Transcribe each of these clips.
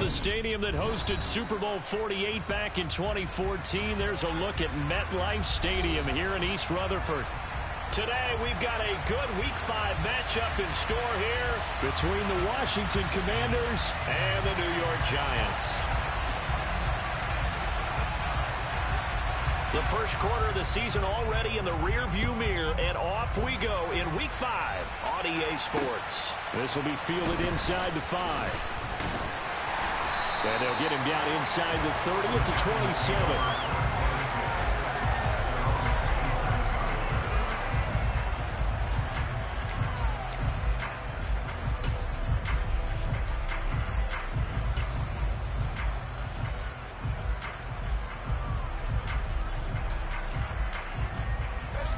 the stadium that hosted Super Bowl 48 back in 2014. There's a look at MetLife Stadium here in East Rutherford. Today, we've got a good Week 5 matchup in store here between the Washington Commanders and the New York Giants. The first quarter of the season already in the rearview mirror, and off we go in Week 5 on EA Sports. This will be fielded inside the 5. And they'll get him down inside the 30 at the 27.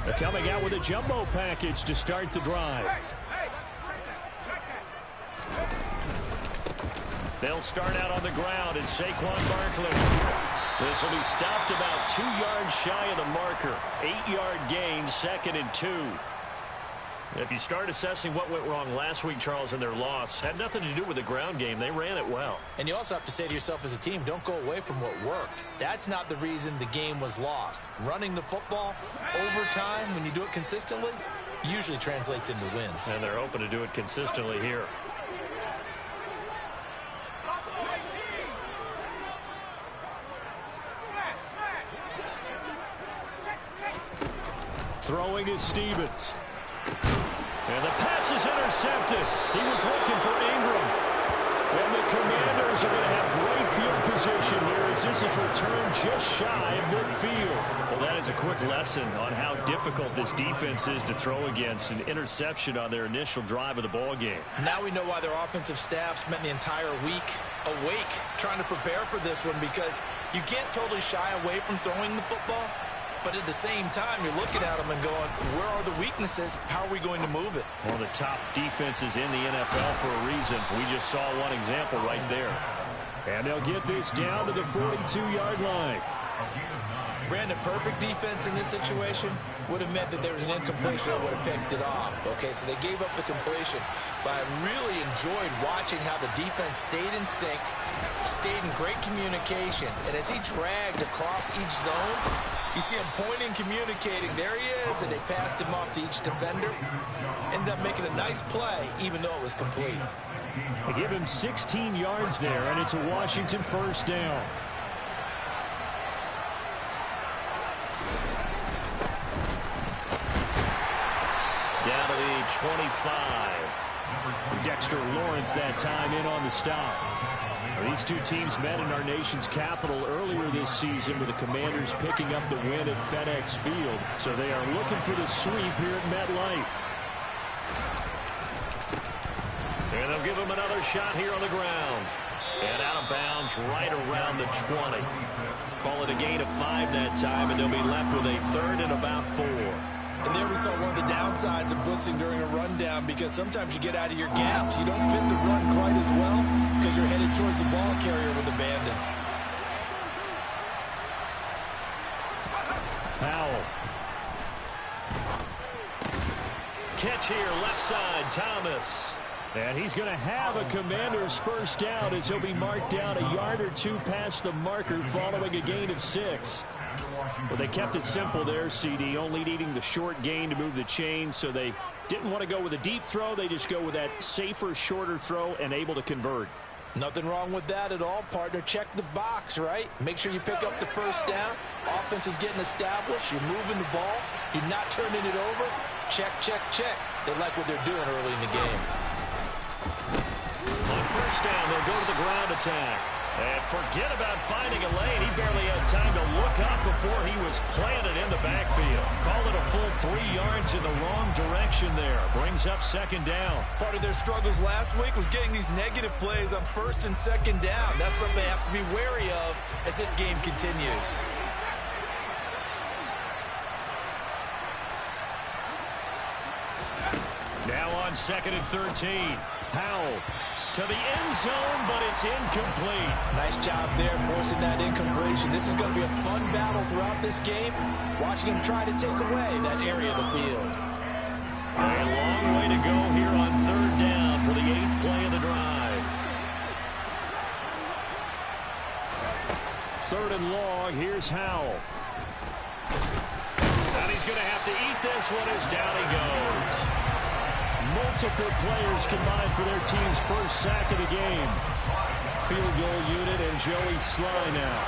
They're coming out with a jumbo package to start the drive. They'll start out on the ground, and Saquon Barkley. This will be stopped about 2 yards shy of the marker. 8-yard gain, 2nd and 2. If you start assessing what went wrong last week, Charles, in their loss, had nothing to do with the ground game. They ran it well. And you also have to say to yourself as a team, don't go away from what worked. That's not the reason the game was lost. Running the football over time, when you do it consistently, usually translates into wins. And they're hoping to do it consistently here. Throwing is Stevens. And the pass is intercepted. He was looking for Ingram. And the Commanders are going to have great field position here as this is returned just shy of midfield. Well, that is a quick lesson on how difficult this defense is to throw against. An interception on their initial drive of the ball game. Now we know why their offensive staff spent the entire week awake trying to prepare for this one, because you can't totally shy away from throwing the football. But at the same time, you're looking at them and going, where are the weaknesses? How are we going to move it? One of the top defenses in the NFL for a reason. We just saw one example right there. And they'll get this down to the 42-yard line. Brandon, perfect defense in this situation would have meant that there was an incompletion that would have picked it off. Okay, so they gave up the completion. But I really enjoyed watching how the defense stayed in sync, stayed in great communication. And as he dragged across each zone, you see him pointing, communicating. There he is, and they passed him off to each defender. Ended up making a nice play, even though it was complete. They give him 16 yards there, and it's a Washington first down. Down to the 25. Dexter Lawrence that time in on the stop. These two teams met in our nation's capital earlier this season, with the Commanders picking up the win at FedEx Field. So they are looking for the sweep here at MetLife. And they'll give him another shot here on the ground. And out of bounds right around the 20. Call it a gain of 5 that time, and they'll be left with a 3rd and about 4. And there we saw one of the downsides of blitzing during a rundown, because sometimes you get out of your gaps. You don't fit the run quite as well because you're headed towards the ball carrier with abandon. Powell. Catch here, left side, Thomas. And he's going to have a Commanders first down as he'll be marked down a yard or 2 past the marker following a gain of 6. Well, they kept it simple there, CD, only needing the short gain to move the chain, so they didn't want to go with a deep throw. They just go with that safer, shorter throw and able to convert. Nothing wrong with that at all, partner. Check the box, right? Make sure you pick up the first down. Offense is getting established. You're moving the ball. You're not turning it over. Check, check, check. They like what they're doing early in the game. On first down, they'll go to the ground attack. And forget about finding a lane. He barely had time to look up before he was planted in the backfield. Call it a full 3 yards in the wrong direction there. Brings up 2nd down. Part of their struggles last week was getting these negative plays on 1st and 2nd down. That's something they have to be wary of as this game continues. Now on 2nd and 13. Powell to the end zone, but it's incomplete. Nice job there forcing that incompletion. This is going to be a fun battle throughout this game, watching him try to take away that area of the field. A long way to go here on 3rd down for the 8th play of the drive. 3rd and long. Here's Howell. And he's going to have to eat this one as down he goes. Multiple players combined for their team's first sack of the game. Field goal unit and Joey Sly now.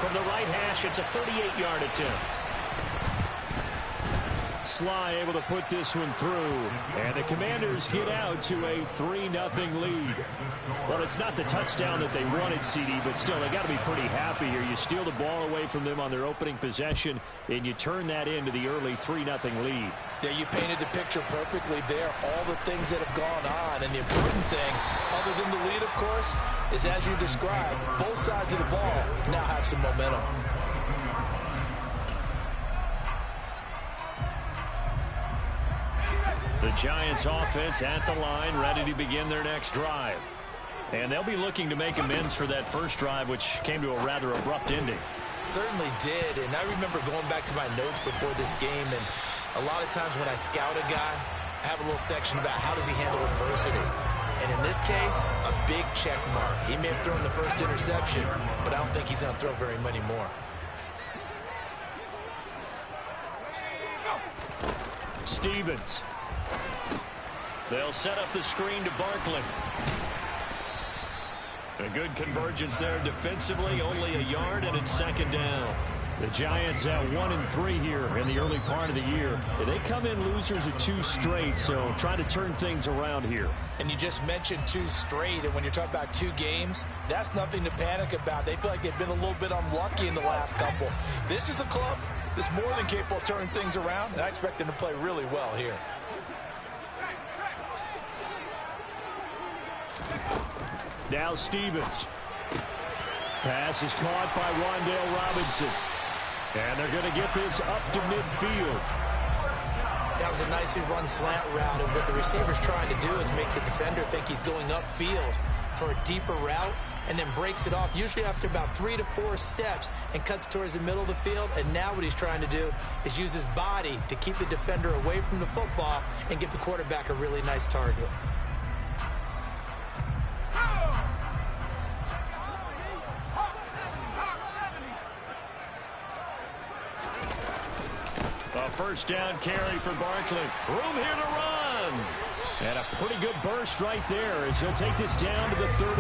From the right hash, it's a 38-yard attempt. Sly able to put this one through. And the Commanders get out to a 3-0 lead. Well, it's not the touchdown that they wanted, CD, but still, they got to be pretty happy here. You steal the ball away from them on their opening possession, and you turn that into the early 3-0 lead. Yeah, you painted the picture perfectly there. All the things that have gone on. And the important thing, other than the lead, of course, is as you described, both sides of the ball now have some momentum. The Giants offense at the line, ready to begin their next drive. And they'll be looking to make amends for that first drive, which came to a rather abrupt ending. Certainly did. And I remember going back to my notes before this game, and a lot of times when I scout a guy, I have a little section about how does he handle adversity. And in this case, a big check mark. He may have thrown the first interception, but I don't think he's going to throw very many more. Stevens. They'll set up the screen to Barkley. A good convergence there defensively, only a yard, and it's 2nd down. The Giants at 1-3 here in the early part of the year. They come in losers of 2 straight, so try to turn things around here. And you just mentioned 2 straight, and when you're talking about 2 games, that's nothing to panic about. They feel like they've been a little bit unlucky in the last couple. This is a club that's more than capable of turning things around, and I expect them to play really well here. Now Stevens. Pass is caught by Wan'Dale Robinson. And they're going to get this up to midfield. That was a nicely run slant route, and what the receiver's trying to do is make the defender think he's going upfield for a deeper route, and then breaks it off, usually after about 3 to 4 steps, and cuts towards the middle of the field. And now what he's trying to do is use his body to keep the defender away from the football and give the quarterback a really nice target. A first down carry for Barkley. Room here to run. And a pretty good burst right there as he'll take this down to the 33.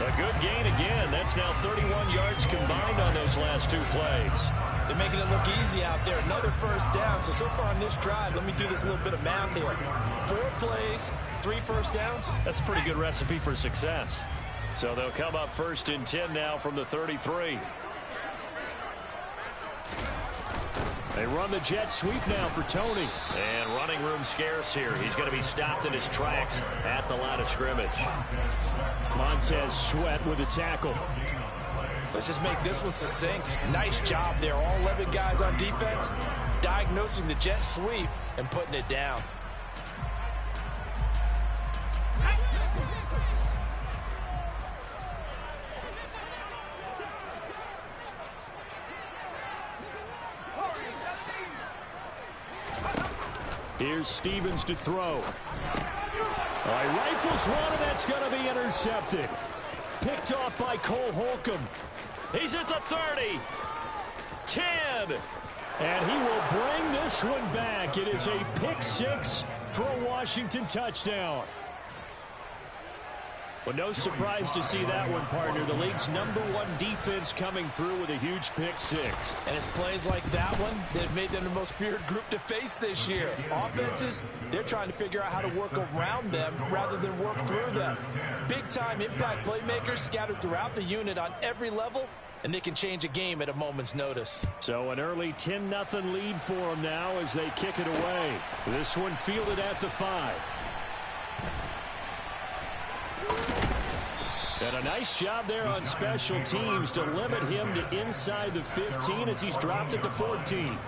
A good gain again. That's now 31 yards combined on those last 2 plays. They're making it look easy out there. Another first down. So far on this drive, let me do this little bit of math here. 4 plays, 3 first downs. That's a pretty good recipe for success. So they'll come up 1st and 10 now from the 33. They run the jet sweep now for Tony. And running room scarce here. He's going to be stopped in his tracks at the line of scrimmage. Montez Sweat with a tackle. Let's just make this one succinct. Nice job there. All 11 guys on defense diagnosing the jet sweep and putting it down. Here's Stevens to throw. He rifles one, and that's going to be intercepted. Picked off by Cole Holcomb. He's at the 30. 10. And he will bring this one back. It is a pick 6 for a Washington touchdown. Well, no surprise to see that one, partner. The league's #1 defense coming through with a huge pick 6. And it's plays like that one that have made them the most feared group to face this year. Offenses, they're trying to figure out how to work around them rather than work through them. Big-time impact playmakers scattered throughout the unit on every level, and they can change a game at a moment's notice. So an early 10-0 lead for them now as they kick it away. This one fielded at the 5. And a nice job there on special teams to limit him to inside the 15 as he's dropped at the 14.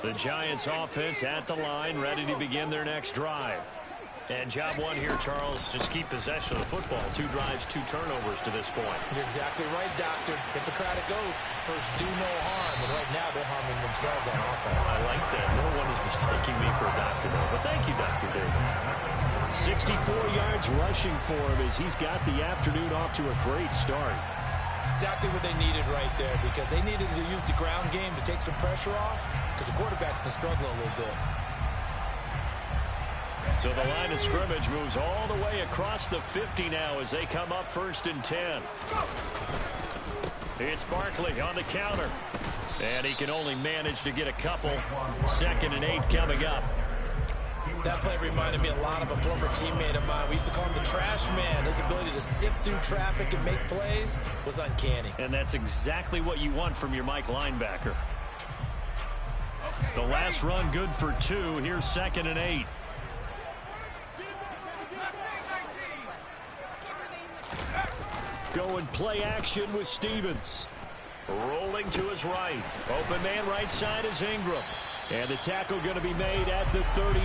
The Giants offense at the line, ready to begin their next drive. And job one here, Charles, just keep possession of the football. 2 drives, 2 turnovers to this point. You're exactly right, Doctor. Hippocratic oath. First, do no harm. And right now, they're harming themselves on offense. I like that. No one is mistaking me for a doctor, though. But thank you, Dr. Davis. 64 yards rushing for him as he's got the afternoon off to a great start. Exactly what they needed right there, because they needed to use the ground game to take some pressure off, because the quarterback's been struggling a little bit. So the line of scrimmage moves all the way across the 50 now as they come up 1st and 10. It's Barkley on the counter. And he can only manage to get a couple. 2nd and 8 coming up. That play reminded me a lot of a former teammate of mine. We used to call him the trash man. His ability to sift through traffic and make plays was uncanny. And that's exactly what you want from your Mike linebacker. The last run good for 2. Here's 2nd and 8. Going play action with Stevens. Rolling to his right. Open man right side is Ingram. And the tackle going to be made at the 38.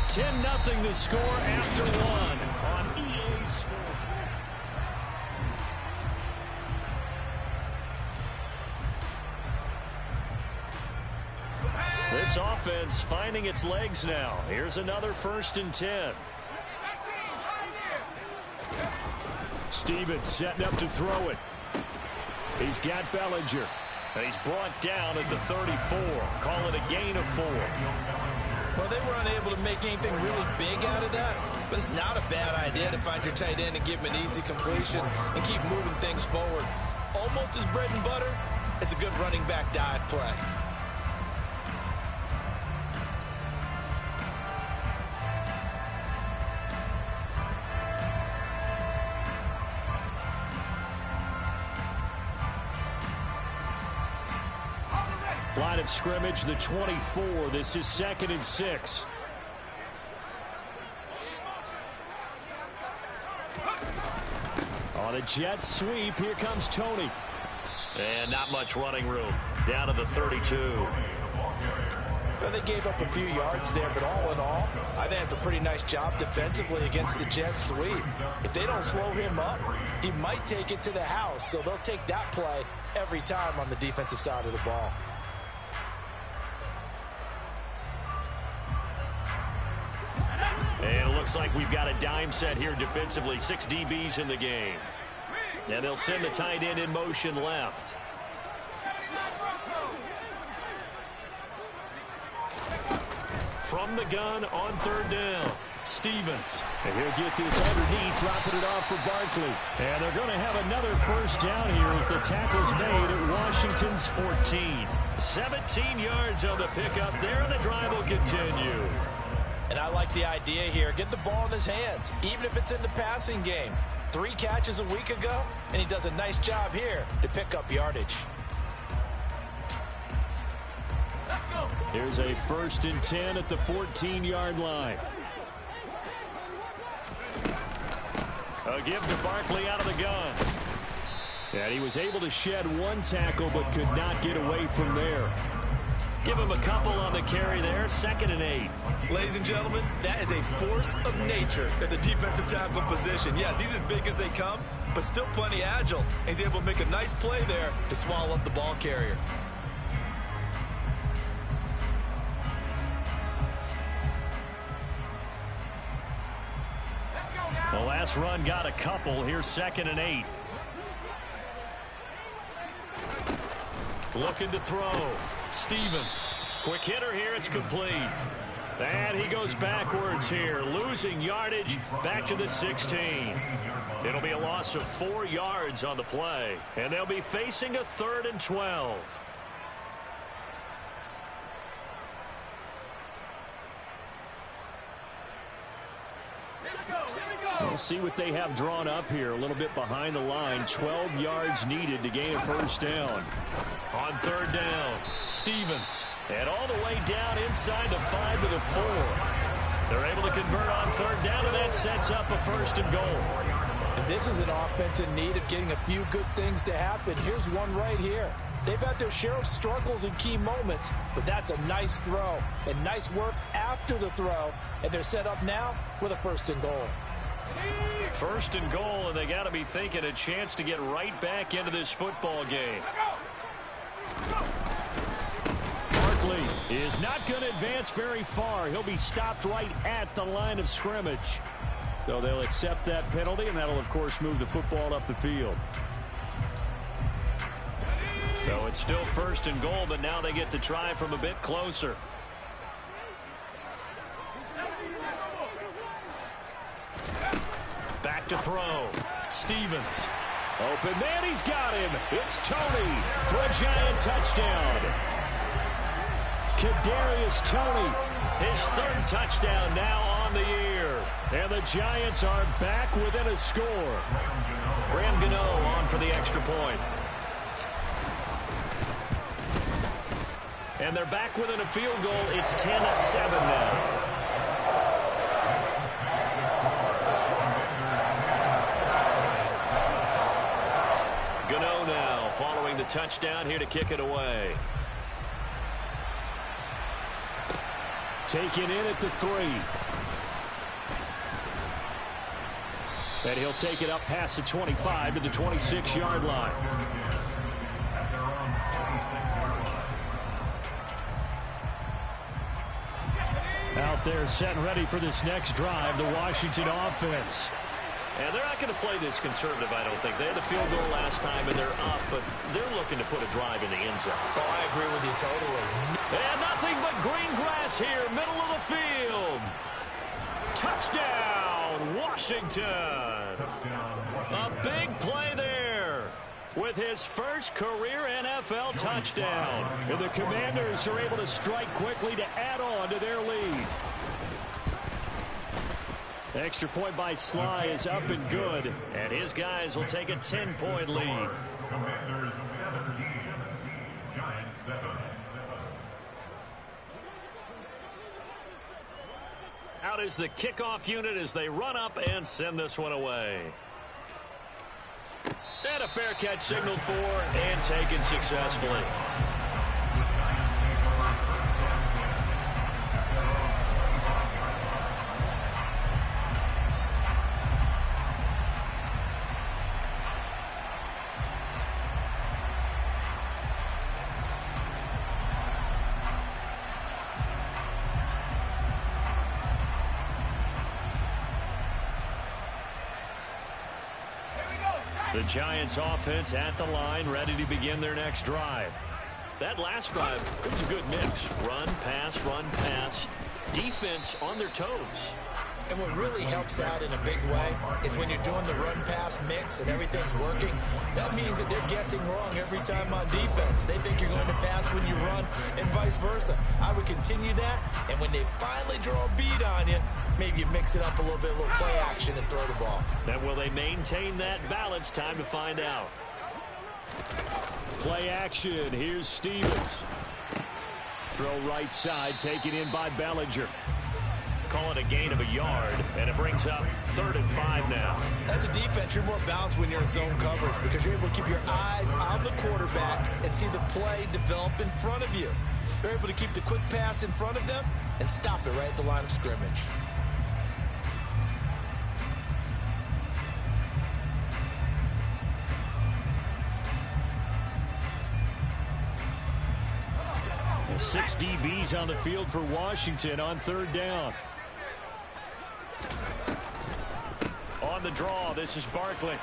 10-0 the score after 1 on EA Sports. This offense finding its legs now. Here's another 1st and 10. Stevens setting up to throw it. He's got Bellinger. And he's brought down at the 34. Call it a gain of 4. Well, they were unable to make anything really big out of that, but it's not a bad idea to find your tight end and give him an easy completion and keep moving things forward. Almost as bread and butter as a good running back dive play. Line of scrimmage, the 24. This is 2nd and 6. On a jet sweep, here comes Tony. And not much running room. Down to the 32. Well, they gave up a few yards there, but all in all, I think it's a pretty nice job defensively against the jet sweep. If they don't slow him up, he might take it to the house, so they'll take that play every time on the defensive side of the ball. And it looks like we've got a dime set here defensively. 6 DBs in the game. And they'll send the tight end in motion left. From the gun on 3rd down. Stevens. And he'll get this underneath, dropping it off for Barkley. And they're going to have another 1st down here as the tackle's made at Washington's 14. 17 yards on the pickup there, and the drive will continue. And I like the idea here. Get the ball in his hands, even if it's in the passing game. 3 catches a week ago, and he does a nice job here to pick up yardage. Here's a 1st and 10 at the 14-yard line. A give to Barkley out of the gun. And he was able to shed 1 tackle, but could not get away from there. Give him a couple on the carry there. 2nd and 8. Ladies and gentlemen, that is a force of nature at the defensive tackle position. Yes, he's as big as they come, but still plenty agile. And he's able to make a nice play there to swallow up the ball carrier. The last run got a couple. Here's 2nd and 8. Looking to throw. Stevens. Quick hitter here. It's complete. And he goes backwards here. Losing yardage back to the 16. It'll be a loss of 4 yards on the play. And they'll be facing a 3rd and 12. We'll see what they have drawn up here. A little bit behind the line. 12 yards needed to gain a 1st down. On 3rd down, Stevens. And all the way down inside the 5 to the 4. They're able to convert on 3rd down, and that sets up a 1st and goal. And this is an offense in need of getting a few good things to happen. Here's one right here. They've had their share of struggles in key moments, but that's a nice throw and nice work after the throw, and they're set up now with a 1st and goal. 1st and goal, and they got to be thinking a chance to get right back into this football game. Barkley is not going to advance very far. He'll be stopped right at the line of scrimmage. So they'll accept that penalty, and that'll, of course, move the football up the field. So it's still 1st and goal, but now they get to try from a bit closer. Back to throw. Stevens. Open man, he's got him. It's Toney for a Giant touchdown. Kadarius Toney, his 3rd touchdown now on the year. And the Giants are back within a score. Graham Gano on for the extra point. And they're back within a field goal. It's 10-7 now. Gano now following the touchdown here to kick it away. Taken in at the 3. And he'll take it up past the 25 to the 26-yard line. Out there set and ready for this next drive, the Washington offense. And they're not going to play this conservative, I don't think. They had the field goal last time, and they're up, but they're looking to put a drive in the end zone. Oh, I agree with you totally. And nothing but green grass here, middle of the field. Touchdown, Washington. A big play there with his first career NFL touchdown. And the Commanders are able to strike quickly to add on to their lead. Extra point by Sly is up and good, and his guys will take a 10-point lead. Commanders 17, Giants 7. Out is the kickoff unit as they run up and send this one away. And a fair catch signaled for and taken successfully. The Giants offense at the line, ready to begin their next drive. That last drive, it was a good mix. Run, pass, defense on their toes. And what really helps out in a big way is when you're doing the run-pass mix and everything's working, that means that they're guessing wrong every time on defense. They think you're going to pass when you run and vice versa. I would continue that, and when they finally draw a beat on you, maybe you mix it up a little bit, a little play action, and throw the ball. And will they maintain that balance? Time to find out. Play action. Here's Stevens. Throw right side, taken in by Bellinger. Call it a gain of a yard, and it brings up 3rd and 5 now. As a defense, you're more balanced when you're in zone coverage because you're able to keep your eyes on the quarterback and see the play develop in front of you. You're able to keep the quick pass in front of them and stop it right at the line of scrimmage. The 6 DBs on the field for Washington on 3rd down. On the draw, this is Barkley.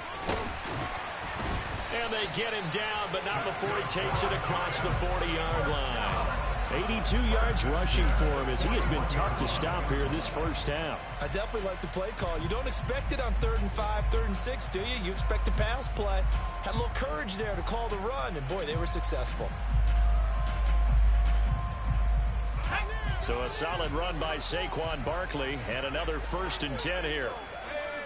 And they get him down, but not before he takes it across the 40-yard line. 82 yards rushing for him as he has been tough to stop here this first half. I definitely like the play call. You don't expect it on 3rd and 5, 3rd and 6, do you? You expect a pass play. Had a little courage there to call the run, and boy, they were successful. So a solid run by Saquon Barkley and another 1st and 10 here.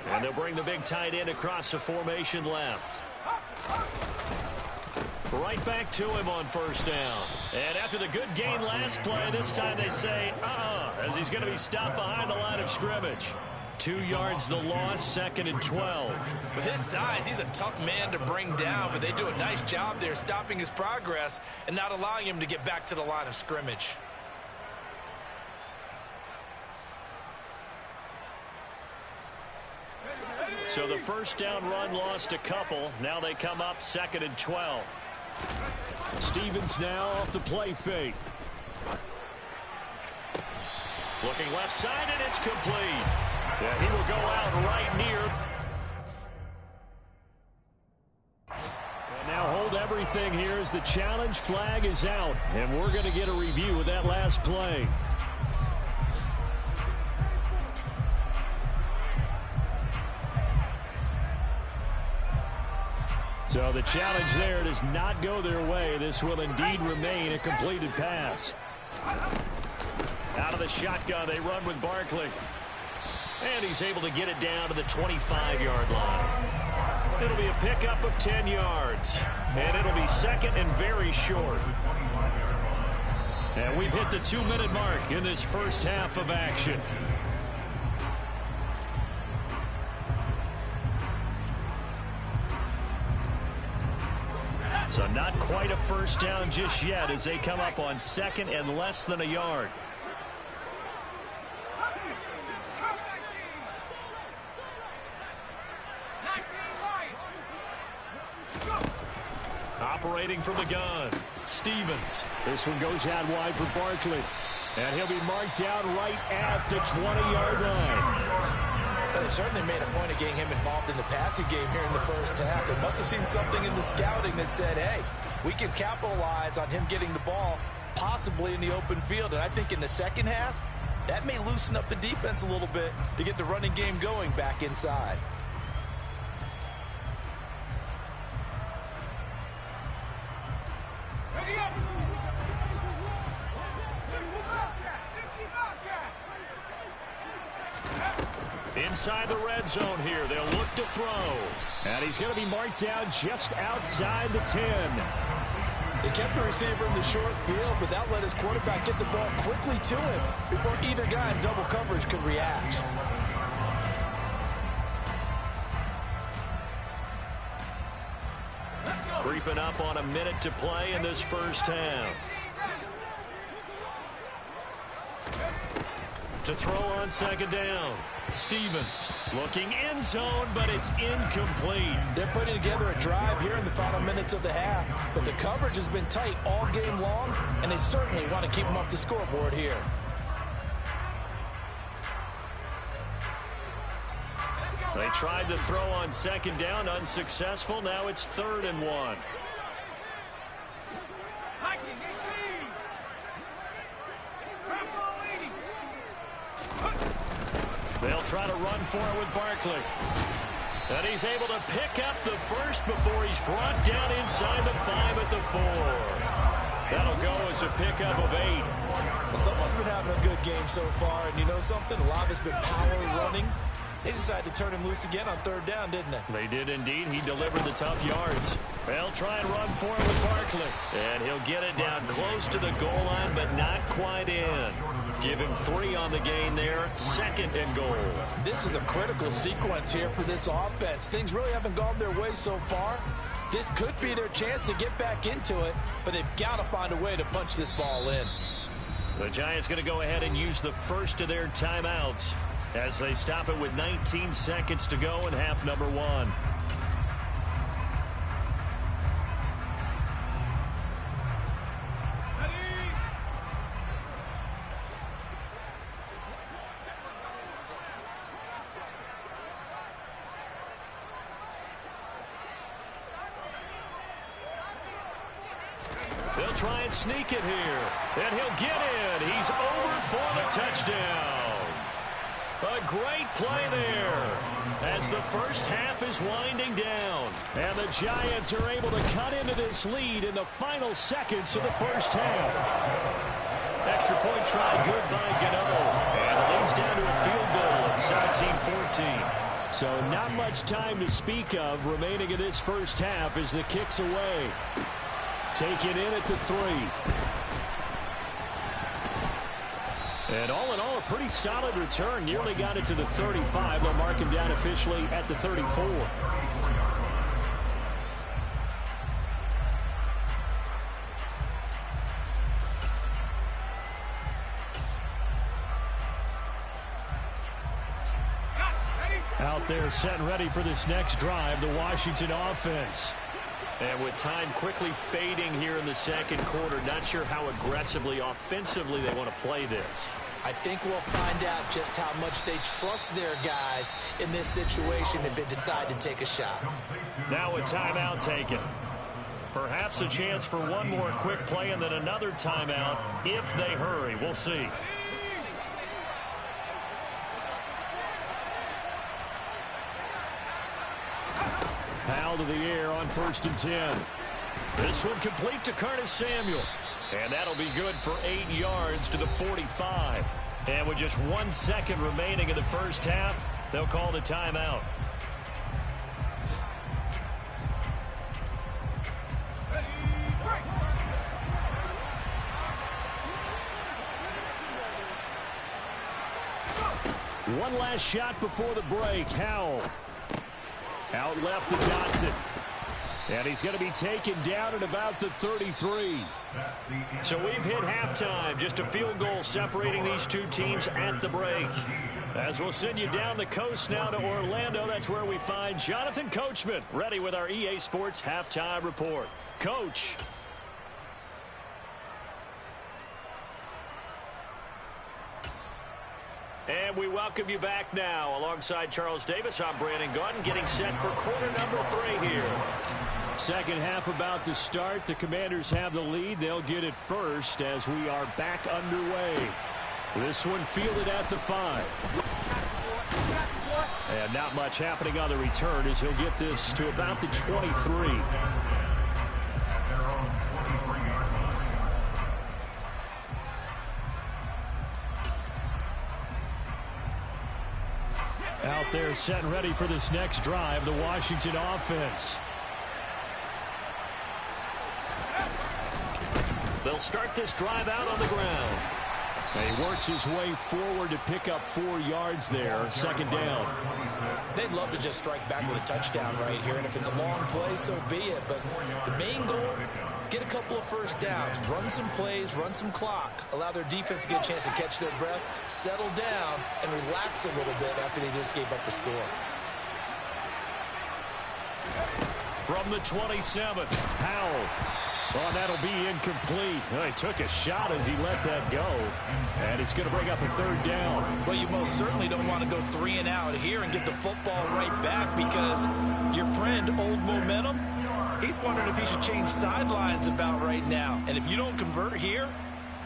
And they'll bring the big tight end across the formation left. Right back to him on 1st down. And after the good gain last play, this time they say, as he's going to be stopped behind the line of scrimmage. 2 yards the loss, 2nd and 12. With his size, he's a tough man to bring down, but they do a nice job there stopping his progress and not allowing him to get back to the line of scrimmage. So the first down run lost a couple. Now they come up 2nd and 12. Stevens now off the play fake. Looking left side, and it's complete. Yeah, he will go out right near. And now hold everything here as the challenge flag is out. And we're going to get a review of that last play. So the challenge there does not go their way. This will indeed remain a completed pass. Out of the shotgun, they run with Barkley. And he's able to get it down to the 25-yard line. It'll be a pickup of 10 yards. And it'll be 2nd and very short. And we've hit the 2-minute mark in this first half of action. So not quite a first down just yet as they come up on 2nd and less than a yard. Operating from the gun, Stevens. This one goes out wide for Barkley. And he'll be marked down right at the 20-yard line. But they certainly made a point of getting him involved in the passing game here in the first half. They must have seen something in the scouting that said, hey, we can capitalize on him getting the ball possibly in the open field. And I think in the second half, that may loosen up the defense a little bit to get the running game going back inside. Inside the red zone here, they'll look to throw. And he's going to be marked down just outside the 10. They kept the receiver in the short field, but that let his quarterback get the ball quickly to him before either guy in double coverage could react. Creeping up on a minute to play in this first half. To throw on 2nd down. Stevens looking end zone, but it's incomplete. They're putting together a drive here in the final minutes of the half, but the coverage has been tight all game long, and they certainly want to keep them off the scoreboard here. They tried to throw on 2nd down, unsuccessful. Now it's 3rd and 1. They'll try to run for it with Barkley. And he's able to pick up the first before he's brought down inside the 5 at the 4. That'll go as a pickup of 8. Well, someone's been having a good game so far, and you know something? A lot of it's been power running. They decided to turn him loose again on 3rd down, didn't they? They did indeed. He delivered the tough yards. They'll try and run for it with Barkley. And he'll get it down close to the goal line, but not quite in. Give him 3 on the gain there. 2nd and goal. This is a critical sequence here for this offense. Things really haven't gone their way so far. This could be their chance to get back into it, but they've got to find a way to punch this ball in. The Giants going to go ahead and use the first of their timeouts as they stop it with 19 seconds to go in half number 1. They'll try and sneak it here. And he'll get in. He's over for the touchdown. A great play there as the first half is winding down. And the Giants are able to cut into this lead in the final seconds of the first half. Extra point try good by Gano. And it leads down to a field goal at 17-14. So not much time to speak of remaining in this first half as the kick's away. Taken in at the 3. And all in all, a pretty solid return. Nearly got it to the 35. They'll mark him down officially at the 34. Out there set and ready for this next drive, the Washington offense. And with time quickly fading here in the second quarter, not sure how aggressively, offensively they want to play this. I think we'll find out just how much they trust their guys in this situation if they decide to take a shot. Now a timeout taken. Perhaps a chance for one more quick play and then another timeout if they hurry. We'll see. Foul to the air on 1st and 10. This one complete to Curtis Samuel. And that'll be good for 8 yards to the 45. And with just 1 second remaining in the first half, they'll call the timeout. One last shot before the break. Howell. Out left to Johnson. And he's going to be taken down at about the 33. So we've hit halftime. Just a field goal separating these two teams at the break. As we'll send you down the coast now to Orlando, that's where we find Jonathan Coachman ready with our EA Sports Halftime Report. Coach. And we welcome you back now. Alongside Charles Davis, I'm Brandon Gaudin, getting set for quarter number 3 here. Second half about to start. The Commanders have the lead. They'll get it first as we are back underway. This one fielded at the 5. And not much happening on the return as he'll get this to about the 23. Out there set and ready for this next drive, the Washington offense. They'll start this drive out on the ground. And he works his way forward to pick up 4 yards there. Second down. They'd love to just strike back with a touchdown right here, and if it's a long play, so be it. But the main goal, get a couple of first downs, run some plays, run some clock, allow their defense to get a chance to catch their breath, settle down, and relax a little bit after they just gave up the score. From the 27, Howell. Oh, that'll be incomplete. Well, he took a shot as he let that go. And it's going to bring up a 3rd down. Well, you most certainly don't want to go 3 and out here and get the football right back because your friend, Old Momentum, he's wondering if he should change sidelines about right now. And if you don't convert here,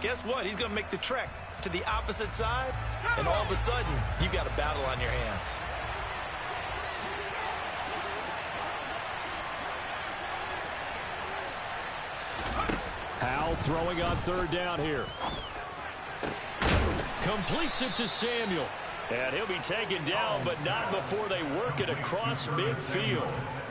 guess what? He's going to make the trek to the opposite side, and all of a sudden, you've got a battle on your hands. Howell throwing on 3rd down here. Completes it to Samuel. And he'll be taken down, but not before they work it across midfield.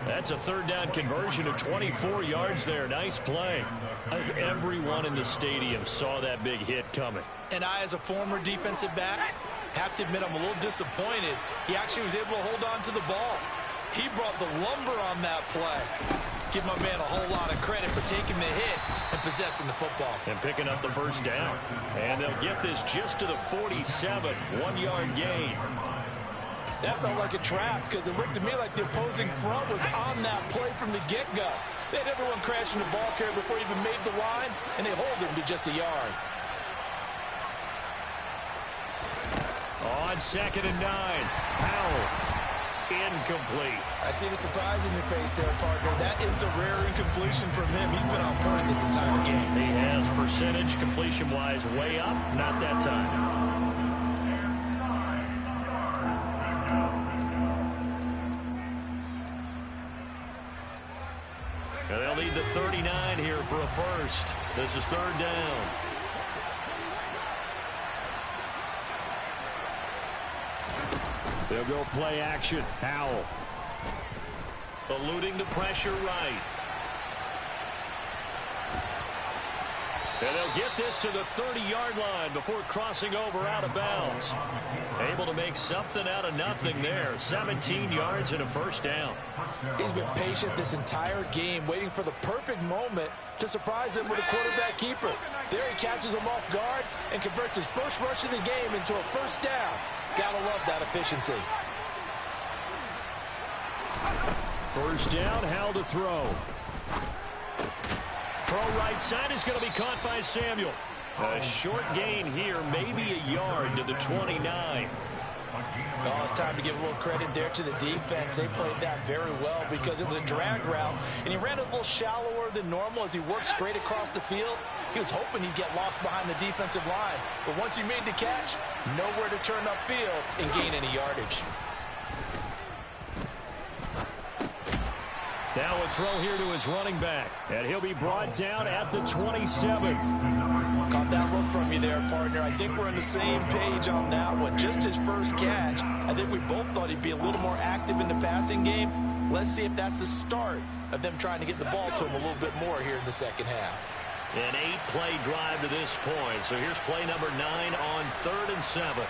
That's a 3rd down conversion of 24 yards there. Nice play. Everyone in the stadium saw that big hit coming. And I, as a former defensive back, have to admit I'm a little disappointed. He actually was able to hold on to the ball. He brought the lumber on that play. Give my man a whole lot of credit for taking the hit and possessing the football. And picking up the first down. And they'll get this just to the 47, 1-yard gain. That felt like a trap because it looked to me like the opposing front was on that play from the get-go. They had everyone crashing the ball carrier before he even made the line, and they hold him to just a yard. On 2nd and 9, Howell. Incomplete. I see the surprise in your face there, partner. That is a rare incompletion from him. He's been on point this entire game. He has percentage completion-wise way up. Not that time. And they'll need the 39 here for a first. This is 3rd down. They'll go play action. Howell. Eluding the pressure right. And they'll get this to the 30-yard line before crossing over out of bounds. Able to make something out of nothing there. 17 yards and a first down. He's been patient this entire game, waiting for the perfect moment to surprise them with a quarterback keeper. There he catches him off guard and converts his first rush of the game into a first down. Gotta love that efficiency. First down, Howell to throw. Throw right side is going to be caught by Samuel. A short gain here, maybe a yard to the 29. Oh, it's time to give a little credit there to the defense. They played that very well because it was a drag route, and he ran a little shallower than normal as he worked straight across the field. He was hoping he'd get lost behind the defensive line, but once he made the catch, nowhere to turn upfield and gain any yardage. Now a throw here to his running back, and he'll be brought down at the 27. Caught that look from you there, partner. I think we're on the same page on that one. Just his first catch. I think we both thought he'd be a little more active in the passing game. Let's see if that's the start of them trying to get the ball to him a little bit more here in the second half. An 8-play drive to this point. So here's play number 9 on 3rd and 7.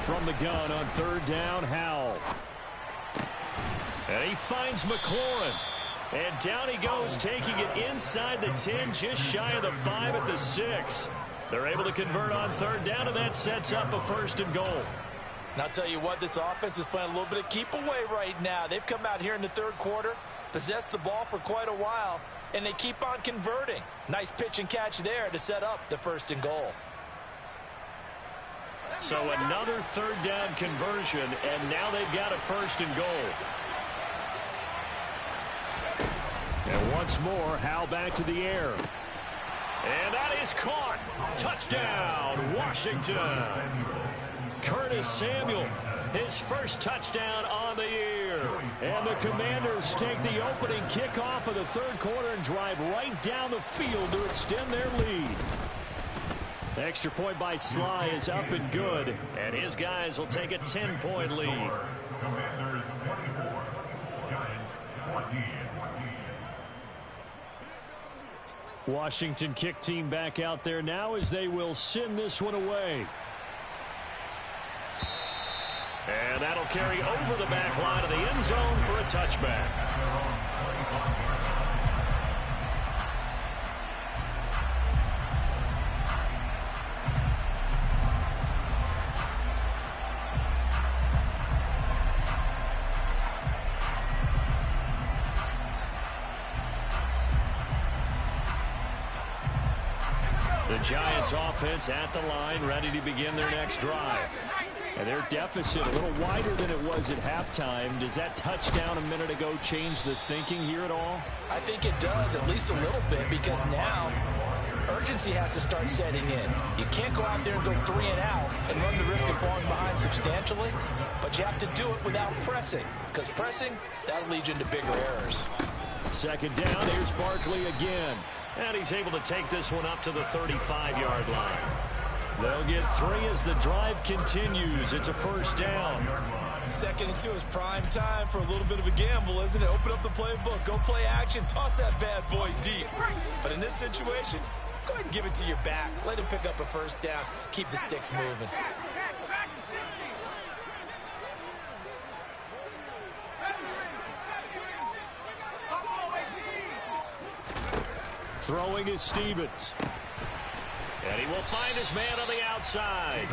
From the gun on 3rd down, Howell. And he finds McLaurin. And down he goes, taking it inside the 10, just shy of the 5 at the 6. They're able to convert on 3rd down, and that sets up a 1st and goal. And I'll tell you what, this offense is playing a little bit of keep away right now. They've come out here in the 3rd quarter, possessed the ball for quite a while, and they keep on converting. Nice pitch and catch there to set up the 1st and goal. So another 3rd down conversion, and now they've got a 1st and goal. And once more, Howell back to the air. And that is caught. Touchdown, Washington. Curtis Samuel, his first touchdown on the year. And the Commanders take the opening kickoff of the 3rd quarter and drive right down the field to extend their lead. The extra point by Sly is up and good. And his guys will take a 10-point lead. Commanders 24, Giants 14. Washington kick team back out there now as they will send this one away. And that'll carry over the back line of the end zone for a touchback. The Giants offense at the line, ready to begin their next drive. And their deficit a little wider than it was at halftime. Does that touchdown a minute ago change the thinking here at all? I think it does, at least a little bit, because now urgency has to start setting in. You can't go out there and go 3 and out and run the risk of falling behind substantially, but you have to do it without pressing, because pressing, that'll lead you into bigger errors. 2nd down, here's Barkley again. And he's able to take this one up to the 35-yard line. They'll get 3 as the drive continues. It's a 1st down. 2nd and 2 is prime time for a little bit of a gamble, isn't it? Open up the playbook, go play action, toss that bad boy deep. But in this situation, go ahead and give it to your back. Let him pick up a 1st down. Keep the sticks moving. Throwing is Stevens. And he will find his man on the outside.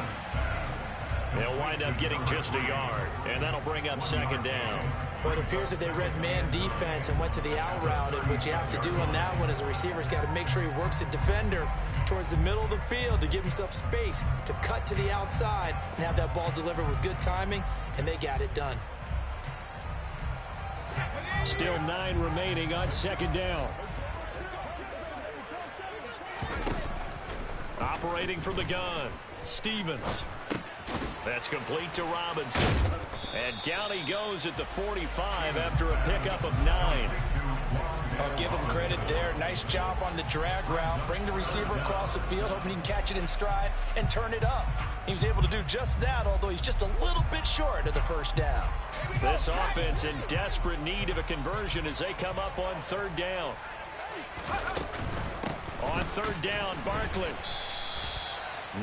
They'll wind up getting just a yard. And that'll bring up 2nd down. Well, it appears that they read man defense and went to the out route. And what you have to do on that one is the receiver's got to make sure he works the defender towards the middle of the field to give himself space to cut to the outside and have that ball delivered with good timing. And they got it done. Still 9 remaining on 2nd down. Operating from the gun, Stevens. That's complete to Robinson. And down he goes at the 45 after a pickup of 9. I'll give him credit there. Nice job on the drag route. Bring the receiver across the field, hoping he can catch it in stride and turn it up. He was able to do just that, although he's just a little bit short of the 1st down. This offense in desperate need of a conversion as they come up on 3rd down. On third down, Barkley.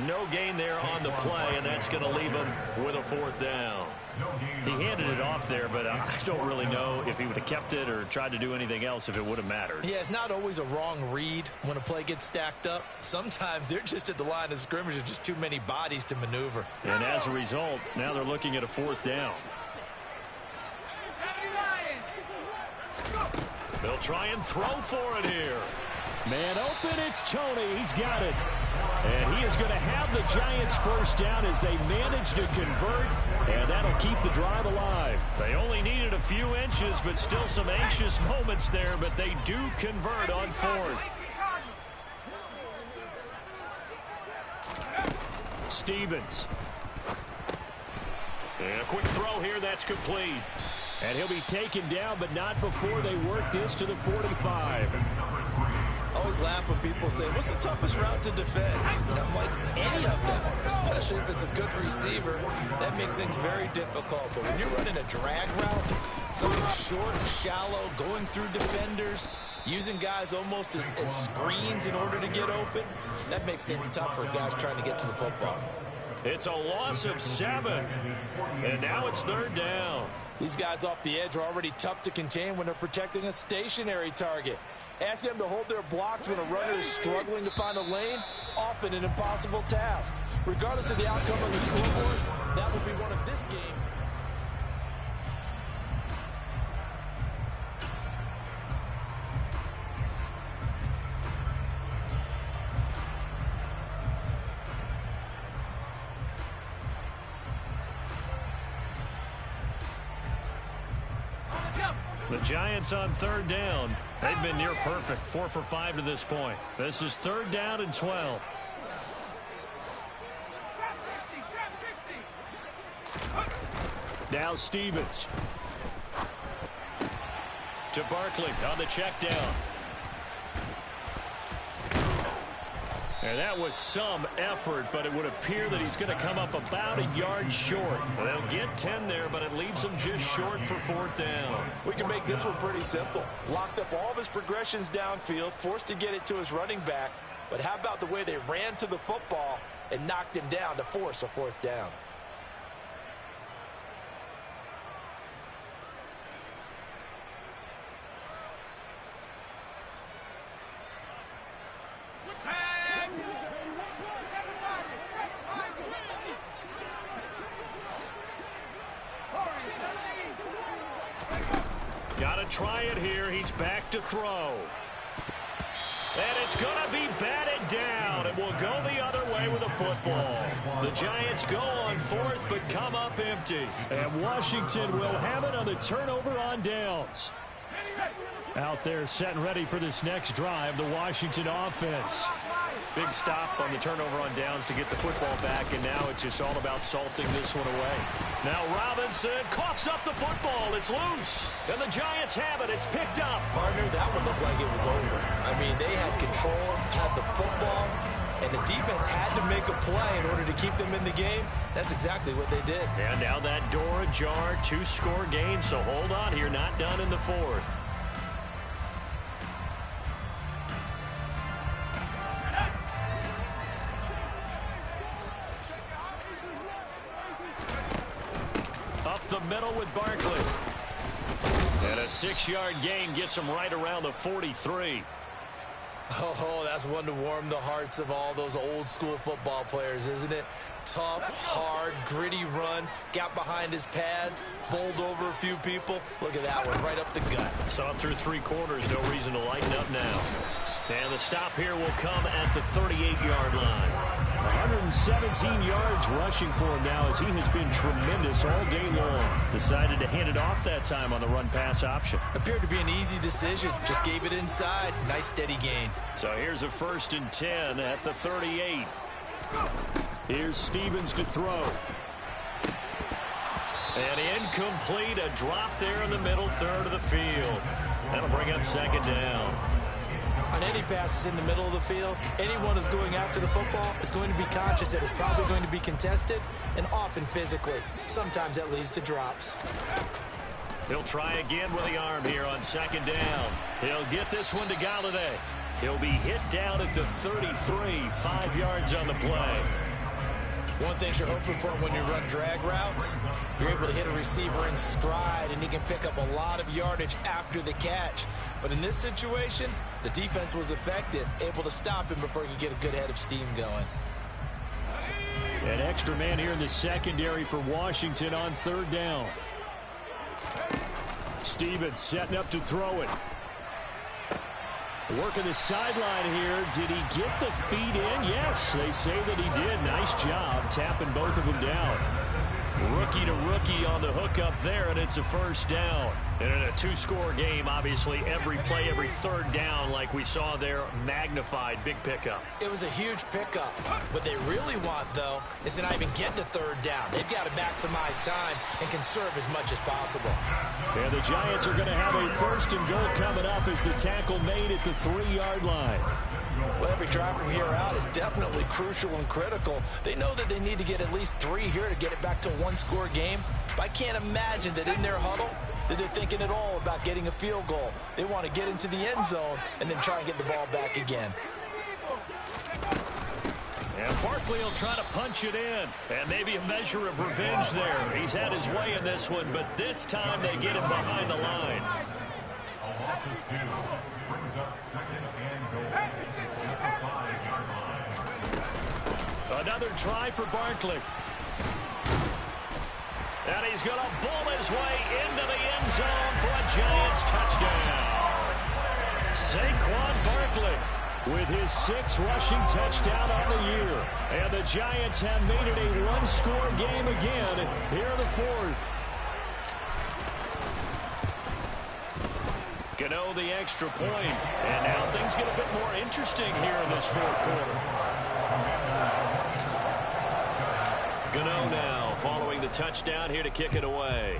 No gain there on the play, and that's going to leave him with a fourth down. He handed it off there, but I don't really know if he would have kept it or tried to do anything else if it would have mattered. Yeah, it's not always a wrong read when a play gets stacked up. Sometimes they're just at the line of scrimmage. There's just too many bodies to maneuver. And as a result, now they're looking at a fourth down. They'll try and throw for it here. Man open, it's Tony. He's got it. And he is going to have the Giants first down as they manage to convert, and that'll keep the drive alive. They only needed a few inches, but still some anxious moments there, but they do convert on fourth. Stevens. And a quick throw here, that's complete. And he'll be taken down, but not before they work this to the 45. I always laugh when people say, what's the toughest route to defend? And I'm like, any of them, especially if it's a good receiver. That makes things very difficult. But when you're running a drag route, something short, shallow, going through defenders, using guys almost as screens in order to get open, that makes things tough for guys trying to get to the football. It's a loss of 7. And now it's third down. These guys off the edge are already tough to contain when they're protecting a stationary target. Ask them to hold their blocks when a runner is struggling to find a lane, often an impossible task. Regardless of the outcome of the scoreboard, that will be one of this game's. The Giants on third down. They've been near perfect, 4 for 5 to this point. This is third down and 12. Now Stevens. To Barkley on the check down. And that was some effort, but it would appear that he's going to come up about a yard short. They'll get 10 there, but it leaves him just short for fourth down. We can make this one pretty simple. Locked up all of his progressions downfield, forced to get it to his running back. But how about the way they ran to the football and knocked him down to force a fourth down? Got to try it here. He's back to throw. And it's going to be batted down. It will go the other way with a football. The Giants go on fourth, but come up empty. And Washington will have it on the turnover on downs. Out there set and ready for this next drive, the Washington offense. Big stop on the turnover on downs to get the football back, and now it's just all about salting this one away. Now Robinson coughs up the football. It's loose. And the Giants have it. It's picked up. Partner, that one looked like it was over. I mean, they had control, had the football, and the defense had to make a play in order to keep them in the game. That's exactly what they did. And now that door ajar, 2-score game, so hold on here. Not done in the fourth. The middle with Barkley. And a 6-yard gain gets him right around the 43. Oh, that's one to warm the hearts of all those old school football players, isn't it? Tough, hard, gritty run, got behind his pads, bowled over a few people. Look at that one, right up the gut. Saw it through 3 quarters, no reason to lighten up now. And the stop here will come at the 38-yard line. 117 yards rushing for him now as he has been tremendous all day long. Decided to hand it off that time on the run-pass option. Appeared to be an easy decision. Just gave it inside. Nice steady gain. So here's a 1st and 10 at the 38. Here's Stevens to throw. And incomplete. A drop there in the middle third of the field. That'll bring up 2nd down. On any passes in the middle of the field, anyone who's going after the football is going to be conscious that it's probably going to be contested and often physically. Sometimes that leads to drops. He'll try again with the arm here on 2nd down. He'll get this one to Galladay. He'll be hit down at the 33, 5 yards on the play. One thing you're hoping for when you run drag routes, you're able to hit a receiver in stride, and he can pick up a lot of yardage after the catch. But in this situation, the defense was effective, able to stop him before he could get a good head of steam going. An extra man here in the secondary for Washington on 3rd down. Stevens setting up to throw it. Working the sideline here. Did he get the feet in? Yes, they say that he did. Nice job tapping both of them down. Rookie to rookie on the hook up there, and it's a 1st down. And in a 2-score game, obviously, every play, every 3rd down, like we saw there, magnified. Big pickup. It was a huge pickup. What they really want, though, is to not even get to 3rd down. They've got to maximize time and conserve as much as possible. And the Giants are going to have a 1st and goal coming up as the tackle made at the 3-yard line. Well, every drive from here out is definitely crucial and critical. They know that they need to get at least 3 here to get it back to a 1-score game. But I can't imagine that in their huddle that they're thinking at all about getting a field goal. They want to get into the end zone and then try and get the ball back again. And Barkley will try to punch it in. And maybe a measure of revenge there. He's had his way in this one, but this time they get him behind the line. A loss of 2 brings up 2nd and goal at the 5-yard line. Another try for Barkley. And he's going to bull his way into the end zone for a Giants touchdown. Saquon Barkley with his 6th rushing touchdown on the year. And the Giants have made it a 1-score game again here in the 4th. Gano the extra point. And now things get a bit more interesting here in this 4th quarter. Gano now following the touchdown here to kick it away.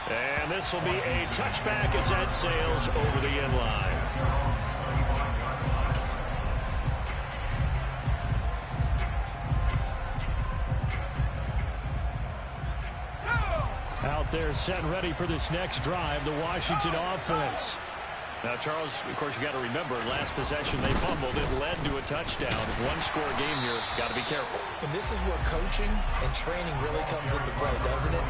And this will be a touchback as that sails over the end line. Out there set and ready for this next drive, the Washington offense. Now, Charles, of course, you got to remember, last possession they fumbled. It led to a touchdown. 1-score game here. Got to be careful. And this is where coaching and training really comes into play, doesn't it?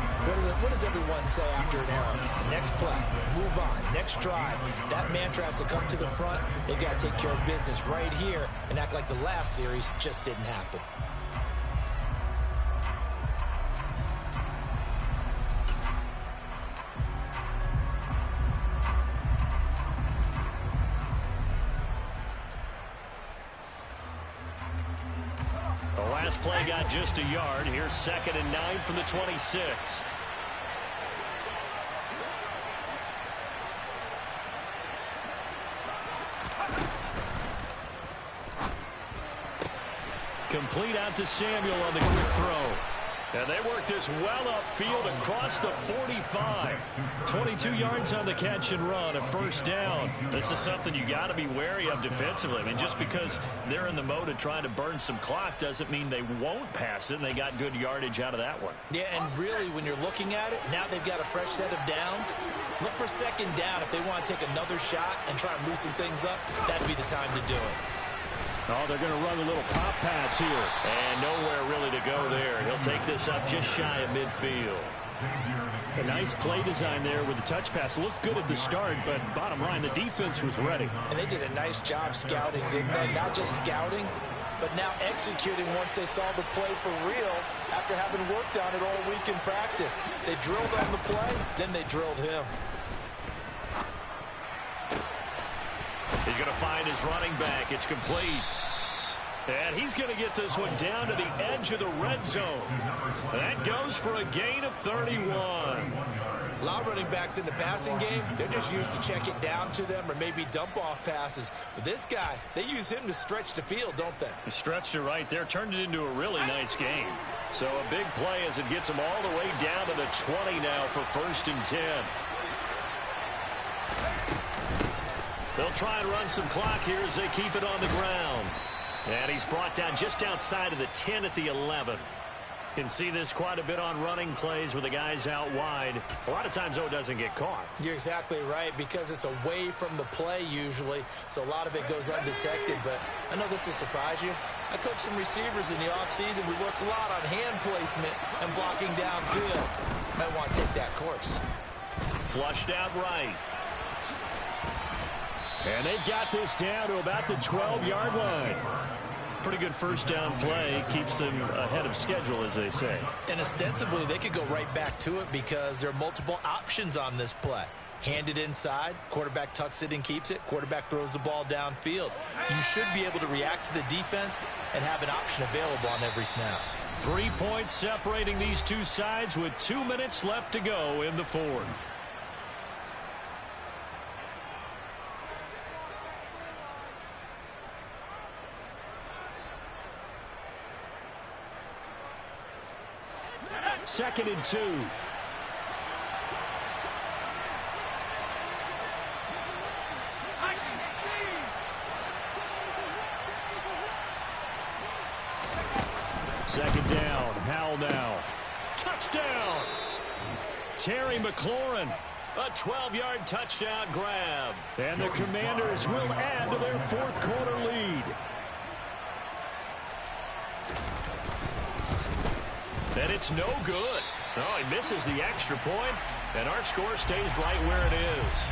What does everyone say after an error? Next play, move on, next drive. That mantra has to come to the front. They've got to take care of business right here and act like the last series just didn't happen. Last play got just a yard. Here's 2nd and 9 from the 26. Complete out to Samuel on the quick throw. And they work this well upfield across the 45. 22 yards on the catch and run, a 1st down. This is something you got to be wary of defensively. I mean, just because they're in the mode of trying to burn some clock doesn't mean they won't pass it, and they got good yardage out of that one. Yeah, and really, when you're looking at it, now they've got a fresh set of downs. Look for 2nd down if they want to take another shot and try and loosen things up. That'd be the time to do it. Oh, they're going to run a little pop pass here. And nowhere really to go there. He'll take this up just shy of midfield. A nice play design there with the touch pass. Looked good at the start, but bottom line, the defense was ready. And they did a nice job scouting, didn't they? Not just scouting, but now executing once they saw the play for real after having worked on it all week in practice. They drilled on the play, then they drilled him. He's going to find his running back. It's complete. And he's going to get this one down to the edge of the red zone. That goes for a gain of 31. A lot of running backs in the passing game, they're just used to check it down to them or maybe dump off passes. But this guy, they use him to stretch the field, don't they? He stretched it right there, turned it into a really nice game. So a big play as it gets him all the way down to the 20 now for 1st and 10. They'll try and run some clock here as they keep it on the ground. And he's brought down just outside of the 10 at the 11. Can see this quite a bit on running plays with the guys out wide. A lot of times, though, it doesn't get caught. You're exactly right, because it's away from the play usually, so a lot of it goes undetected. But I know this will surprise you. I coached some receivers in the offseason. We worked a lot on hand placement and blocking downfield. Might want to take that course. Flushed out right. And they've got this down to about the 12-yard line. Pretty good first down play. Keeps them ahead of schedule, as they say. And ostensibly, they could go right back to it because there are multiple options on this play. Hand it inside, quarterback tucks it and keeps it, quarterback throws the ball downfield. You should be able to react to the defense and have an option available on every snap. 3 points separating these two sides with 2 minutes left to go in the fourth. Second and 2. Second down. Howell now. Touchdown. Terry McLaurin. A 12-yard touchdown grab. And the Commanders will add to their fourth quarter lead. And it's no good. Oh, he misses the extra point, and our score stays right where it is.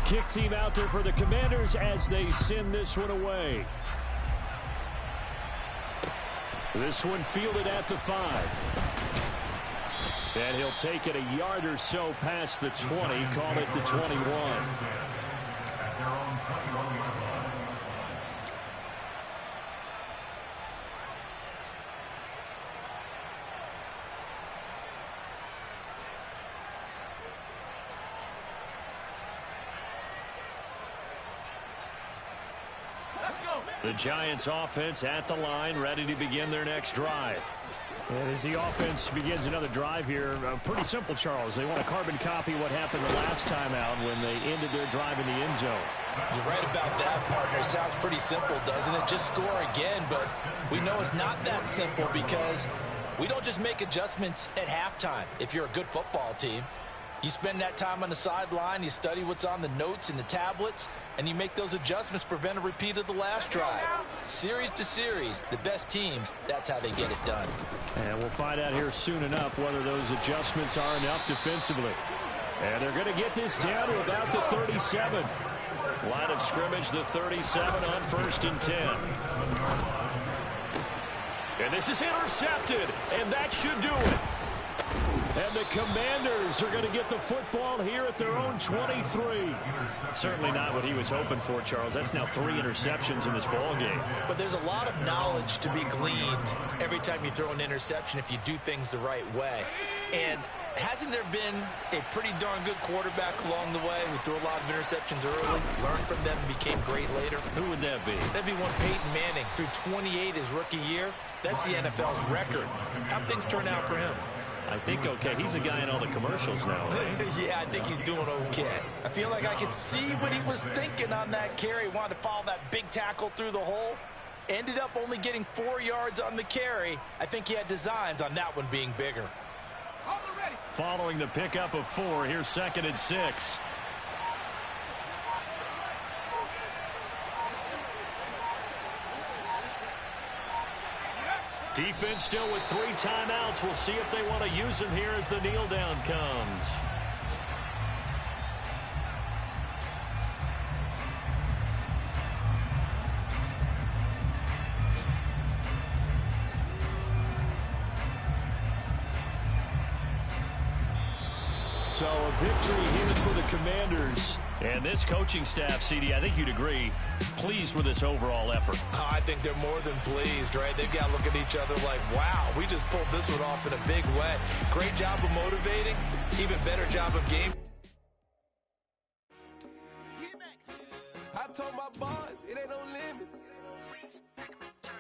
Kick team out there for the Commanders as they send this one away. This one fielded at the 5. And he'll take it a yard or so past the 20, call it the 21. The Giants offense at the line, ready to begin their next drive. And as the offense begins another drive here, pretty simple, Charles. They want to carbon copy what happened the last time out when they ended their drive in the end zone. You're right about that, partner. Sounds pretty simple, doesn't it? Just score again, but we know it's not that simple because we don't just make adjustments at halftime if you're a good football team. You spend that time on the sideline, you study what's on the notes and the tablets, and you make those adjustments to prevent a repeat of the last drive. Series to series, the best teams, that's how they get it done. And we'll find out here soon enough whether those adjustments are enough defensively. And they're going to get this down to about the 37. Line of scrimmage, the 37 on 1st and 10. And this is intercepted, and that should do it. And the Commanders are going to get the football here at their own 23. Certainly not what he was hoping for, Charles. That's now 3 interceptions in this ball game. But there's a lot of knowledge to be gleaned every time you throw an interception if you do things the right way. And hasn't there been a pretty darn good quarterback along the way who threw a lot of interceptions early, learned from them, and became great later? Who would that be? That'd be one Peyton Manning. Threw 28 his rookie year. That's the NFL's record. How'd things turn out for him? I think okay. He's a guy in all the commercials now. Yeah, I think he's doing okay. I feel like I could see what he was thinking on that carry. Wanted to follow that big tackle through the hole. Ended up only getting 4 yards on the carry. I think he had designs on that one being bigger. Following the pickup of 4, here's 2nd and 6. Defense still with 3 timeouts. We'll see if they want to use them here as the kneel down comes. So a victory here for the Commanders. And this coaching staff, CD, I think you'd agree, pleased with this overall effort. Oh, I think they're more than pleased, right? They've got to look at each other like, wow, we just pulled this one off in a big way. Great job of motivating, even better job of game. I told my boss, it ain't no limit.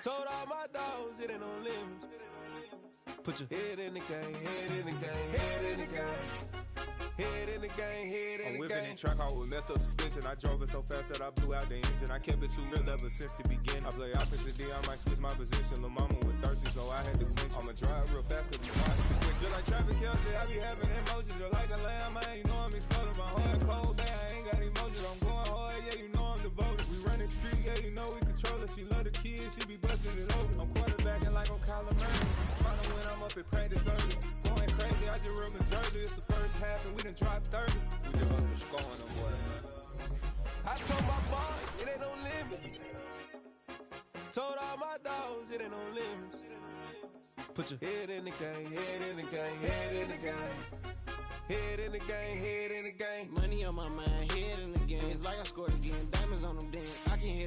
Told all my dogs, it ain't no limit. Put your head in the game, head in the game, head in the game. Head in the game, head in the game. I'm whipping in track, I was messed up suspension. I drove it so fast that I blew out the engine. I kept it too real ever since the beginning. I play opposite D, I might switch my position. Lil' mama was thirsty, so I had to quench. I'ma drive real fast cause it's hard to quit. Just like traffic Kelsey, I be having emotions. Just like a lamb, man, you know I'm exploding. My heart cold, man, I ain't got emotions. I'm going hard, yeah, you know I'm devoted. We running street, yeah, you know we control it. She love the kids, she be busting it open. I'm quarterbacking like I'm Kyler Murray. Trying to win, I'm up at practice early. Going crazy, I just ripped in Jersey. It's the first half and we done dropped 30. We just up the scoring them, boy. I told my boss, it ain't no limit. Told all my dogs, it ain't no limits. Put your head in the game, head in the game, head in the game. Head in the game, head in the game. Money on my mind, head in the game. It's like I scored again. Diamonds on them dance. I can hit it.